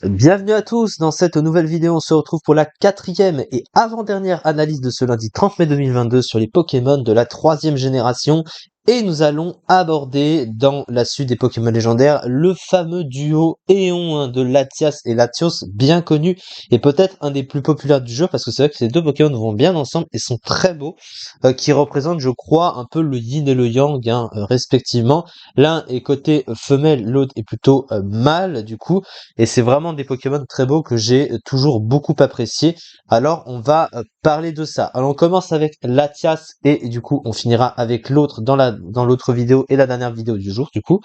Bienvenue à tous dans cette nouvelle vidéo. On se retrouve pour la quatrième et avant-dernière analyse de ce lundi 30 mai 2022 sur les Pokémon de la troisième génération. Et nous allons aborder dans la suite des Pokémon légendaires le fameux duo Éon de Latias et Latios, bien connu et peut-être un des plus populaires du jeu parce que c'est vrai que ces deux Pokémon vont bien ensemble et sont très beaux, qui représentent, je crois, un peu le yin et le yang, respectivement. L'un est côté femelle, l'autre est plutôt mâle du coup. Et c'est vraiment des Pokémon très beaux que j'ai toujours beaucoup apprécié. Alors on va parler de ça. Alors on commence avec Latias et du coup on finira avec l'autre dans l'autre vidéo et la dernière vidéo du jour du coup.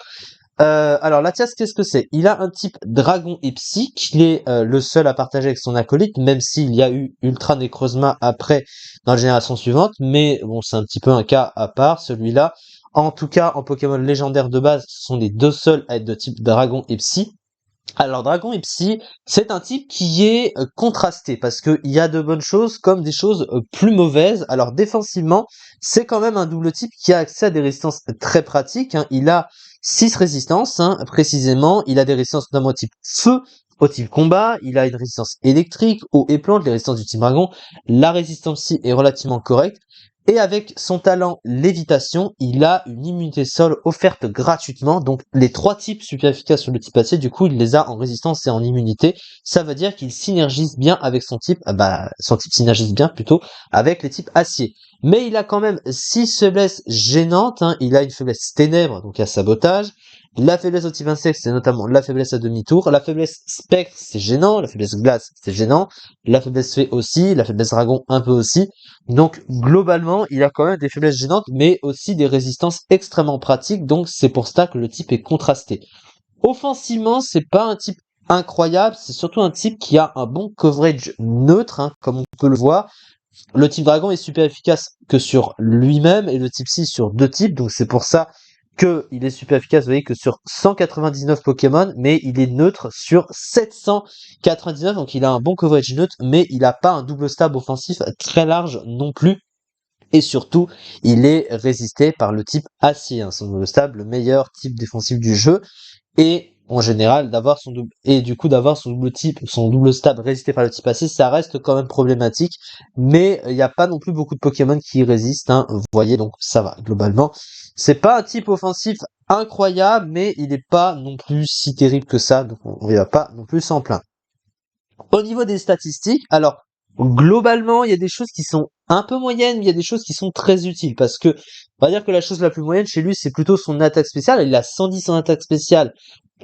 Alors Latias, qu'est-ce que c'est? Il a un type dragon et psy, qu'il est le seul à partager avec son acolyte, même s'il y a eu Ultra Necrozma après dans la génération suivante, mais bon c'est un petit peu un cas à part celui-là. En tout cas en Pokémon légendaire de base, ce sont les deux seuls à être de type dragon et psy. Alors Dragon et Psy, c'est un type qui est contrasté parce que il y a de bonnes choses comme des choses plus mauvaises. Alors défensivement, c'est quand même un double type qui a accès à des résistances très pratiques, hein. Il a 6 résistances, hein, précisément. Il a des résistances notamment au type feu, au type combat. Il a une résistance électrique, eau et plante, les résistances du type dragon. La résistance Psy est relativement correcte. Et avec son talent lévitation, il a une immunité sol offerte gratuitement. Donc les trois types super efficaces sur le type acier, du coup il les a en résistance et en immunité. Ça veut dire qu'il synergise bien avec son type, son type synergise bien plutôt avec les types acier. Mais il a quand même 6 faiblesses gênantes, hein. Il a une faiblesse ténèbres, donc à sabotage. La faiblesse au type insecte, c'est notamment la faiblesse à demi-tour. La faiblesse spectre, c'est gênant. La faiblesse glace, c'est gênant. La faiblesse fée aussi. La faiblesse dragon, un peu aussi. Donc globalement, il a quand même des faiblesses gênantes, mais aussi des résistances extrêmement pratiques, donc c'est pour ça que le type est contrasté. Offensivement, c'est pas un type incroyable, c'est surtout un type qui a un bon coverage neutre, hein, comme on peut le voir. Le type dragon est super efficace que sur lui-même, et le type 6 sur deux types, donc c'est pour ça que il est super efficace, vous voyez, que sur 199 Pokémon, mais il est neutre sur 799, donc il a un bon coverage neutre, mais il n'a pas un double stab offensif très large non plus. Et surtout, il est résisté par le type acier, hein, son double stab, le meilleur type défensif du jeu. Et en général, d'avoir son double type, son double stab résisté par le type acier, ça reste quand même problématique. Mais il n'y a pas non plus beaucoup de Pokémon qui y résistent, hein, vous voyez, donc ça va, globalement. C'est pas un type offensif incroyable, mais il n'est pas non plus si terrible que ça, donc on ne va pas non plus s'en plaindre. Au niveau des statistiques, alors globalement, il y a des choses qui sont un peu moyennes, mais il y a des choses qui sont très utiles parce que on va dire que la chose la plus moyenne chez lui, c'est plutôt son attaque spéciale. Il a 110 en attaque spéciale.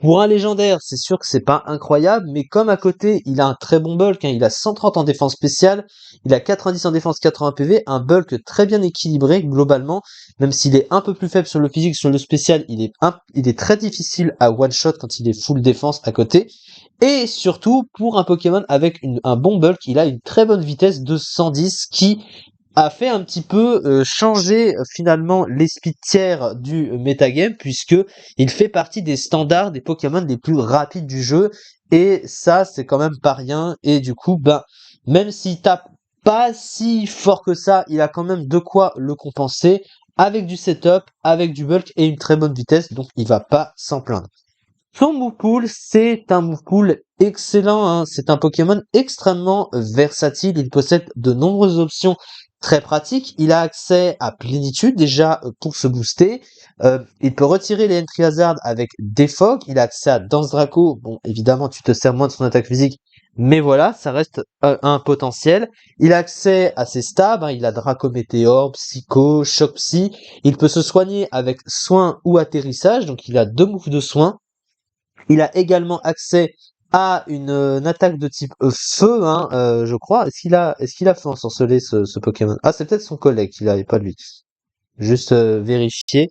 Pour un légendaire, c'est sûr que c'est pas incroyable, mais comme à côté, il a un très bon bulk, hein, il a 130 en défense spéciale, il a 90 en défense 80 PV, un bulk très bien équilibré globalement, même s'il est un peu plus faible sur le physique, sur le spécial, il est très difficile à one shot quand il est full défense à côté. Et surtout, pour un Pokémon avec un bon bulk, il a une très bonne vitesse de 110 qui a fait un petit peu changer finalement les speed tiers du metagame puisque il fait partie des standards des Pokémon les plus rapides du jeu et ça c'est quand même pas rien et du coup même s'il tape pas si fort que ça, il a quand même de quoi le compenser avec du setup, avec du bulk et une très bonne vitesse donc il va pas s'en plaindre. Son move pool, c'est un move pool excellent, hein. C'est un Pokémon extrêmement versatile. Il possède de nombreuses options très pratiques. Il a accès à plénitude déjà pour se booster. Il peut retirer les Entry Hazard avec Defog. Il a accès à Danse Draco. Bon, évidemment, tu te sers moins de son attaque physique, mais voilà, ça reste un potentiel. Il a accès à ses stabs, hein. Il a Draco Météore, Psycho, Choc Psy. Il peut se soigner avec soin ou atterrissage, donc il a deux moves de soin. Il a également accès à une attaque de type feu, hein, je crois. Est-ce qu'il a fait ensorceler ce Pokémon? Ah, c'est peut-être son collègue qui l'avait, pas lui. Juste vérifier.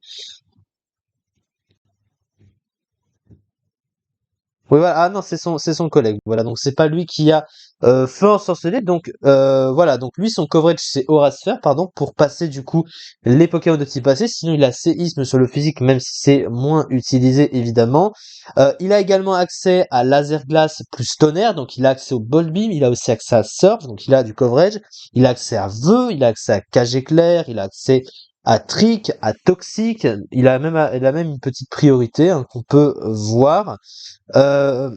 Oui, voilà. Ah non, c'est son collègue. Voilà, donc c'est pas lui qui a feu ensorcelé. Donc voilà, donc lui son coverage c'est Aura Sphere, pardon, pour passer du coup les Pokémon de type passé. Sinon il a séisme sur le physique, même si c'est moins utilisé évidemment. Il a également accès à Laser Glace plus Tonnerre, donc il a accès au Ball Beam. Il a aussi accès à Surf, donc il a du coverage. Il a accès à Vœu, il a accès à Cage Éclair, il a accès à Trick, à Toxic. Il a même une petite priorité, hein, qu'on peut voir. Euh,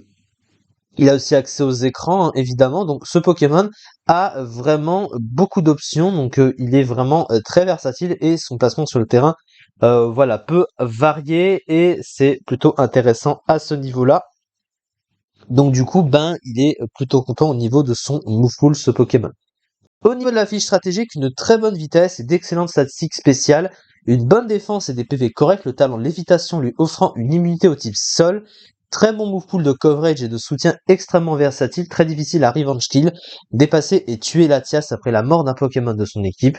Il a aussi accès aux écrans, hein, évidemment. Donc ce Pokémon a vraiment beaucoup d'options. Donc il est vraiment très versatile et son placement sur le terrain, voilà, peut varier et c'est plutôt intéressant à ce niveau-là. Donc du coup, ben, il est plutôt content au niveau de son move pool, ce Pokémon. Au niveau de la fiche stratégique, une très bonne vitesse et d'excellentes statistiques spéciales, une bonne défense et des PV corrects, le talent lévitation lui offrant une immunité au type sol, très bon move pool de coverage et de soutien extrêmement versatile, très difficile à revenge kill, dépasser et tuer Latias après la mort d'un Pokémon de son équipe,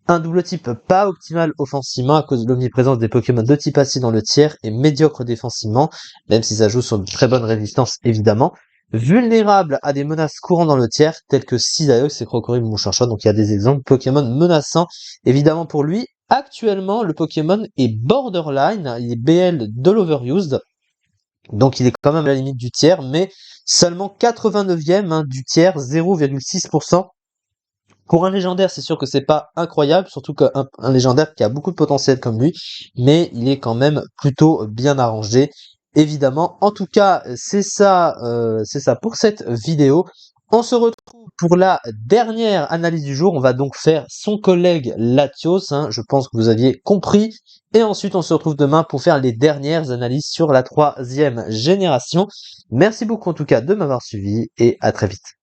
un double type pas optimal offensivement à cause de l'omniprésence des Pokémon de type acide dans le tiers et médiocre défensivement, même si ça joue sur une très bonne résistance évidemment. Vulnérable à des menaces courantes dans le tiers, telles que Sidaiox et Crocodile Moncharchois, donc il y a des exemples Pokémon menaçants, évidemment pour lui. Actuellement, le Pokémon est borderline, il est BL de l'overused, donc il est quand même à la limite du tiers, mais seulement 89e hein, du tiers, 0,6%. Pour un légendaire, c'est sûr que c'est pas incroyable, surtout qu'un légendaire qui a beaucoup de potentiel comme lui, mais il est quand même plutôt bien arrangé, évidemment. En tout cas, c'est ça pour cette vidéo. On se retrouve pour la dernière analyse du jour. On va donc faire son collègue Latios, hein, je pense que vous aviez compris. Et ensuite, on se retrouve demain pour faire les dernières analyses sur la 3e génération. Merci beaucoup en tout cas de m'avoir suivi et à très vite.